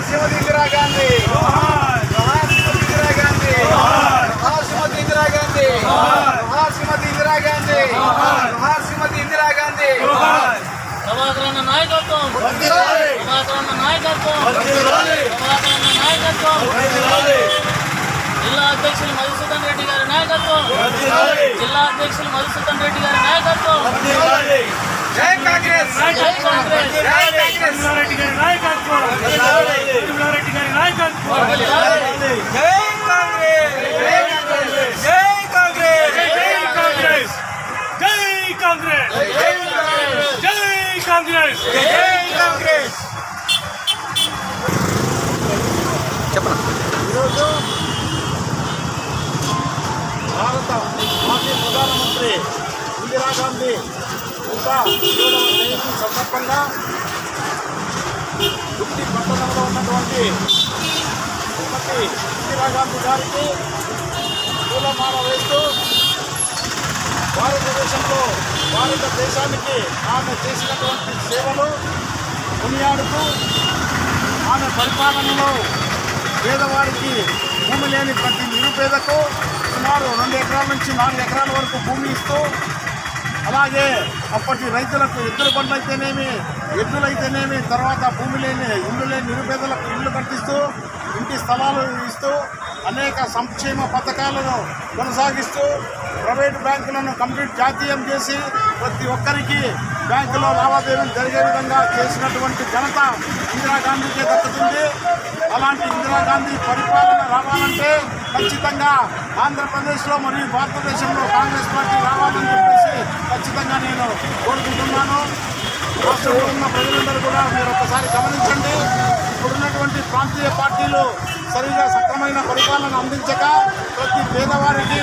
श्रीमती इंदिरा गांधी, जोहार श्रीमती इंदिरा गांधी, जोहार श्रीमती इंदिरा गांधी, जोहार श्रीमती इंदिरा गांधी, जोहार श्रीमती इंदिरा गांधी। ప్రభాకరన్న నాయకత్వం, ప్రభాకరన్న నాయకత్వం, ప్రభాకరన్న నాయకత్వం, జిల్లా అధ్యక్షులు మధుసూదన్ రెడ్డి గారి నాయకత్వం, జిల్లా అధ్యక్షులు మధుసూదన్ రెడ్డి గారి నాయకత్వం। జై కాంగ్రెస్, జై కాంగ్రెస్, జై కాంగ్రెస్, రెడ్డి గారి నాయకత్వం, రెడ్డి గారి నాయకత్వం, జై కాంగ్రెస్, జై కాంగ్రెస్, జై కాంగ్రెస్, జై కాంగ్రెస్, జై కాంగ్రెస్, జై కాంగ్రెస్, జై కాంగ్రెస్, జై కాంగ్రెస్। ఈరోజు భారత మాజీ ప్రధానమంత్రి ఇందిరా గాంధీ 107వ జయంతి సందర్భంగా గుత్తి పట్టణంలో ఉన్నటువంటి శ్రీమతి ఇందిరా గాంధీ గారికి పూలమాల వేస్తూ భారతదేశానికి ఆమె చేసినటువంటి సేవలు కొనియాడుతూ ఆమె పరిపాలనలో పేదవారికి భూమి లేని ప్రతి నిరుపేదకు సుమారు 2 ఎకరాల నుంచి 4 ఎకరాల వరకు భూమి ఇస్తూ, అలాగే అప్పటి రైతులకు ఎద్దులైతేనేమి తర్వాత భూమి లేని ఇల్లు లేని నిరుపేదలకు ఇల్లు కట్టిస్తూ ఇంటి స్థలాలు ఇస్తూ అనేక సంక్షేమ పథకాలను కొనసాగిస్తూ ప్రైవేటు బ్యాంకులను కంప్లీట్ జాతీయం చేసి ప్రతి ఒక్కరికి బ్యాంకులో లావాదేవీలు జరిగే విధంగా చేసినటువంటి ఘనత ఇందిరాగాంధీకే దక్కుతుంది। అలాంటి ఇందిరాగాంధీ పరిపాలన రావాలంటే ఖచ్చితంగా ఆంధ్రప్రదేశ్లో మరియు భారతదేశంలో కాంగ్రెస్ పార్టీ రావాలని చెప్పేసి ఖచ్చితంగా నేను కోరుకుంటున్నాను। రాష్ట్రంలో ఉన్న ప్రజలందరూ కూడా మీరు ఒకసారి గమనించండి, ఇప్పుడున్నటువంటి ప్రాంతీయ పార్టీలు సరిగా సక్రమైన పరిపాలన అందించక ప్రతి పేదవారికి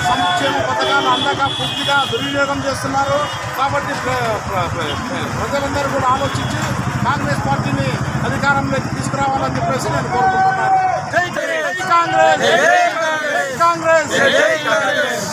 సంక్షేమ పథకాలు అందక పూర్తిగా దుర్వినియోగం చేస్తున్నారు। కాబట్టి ప్రజలందరూ కూడా ఆలోచించి కాంగ్రెస్ పార్టీని అధికారంలోకి తీసుకురావాలని చెప్పేసి నేను కోరుకుంటున్నాను। జై కాంగ్రెస్, జై కాంగ్రెస్, జై కాంగ్రెస్।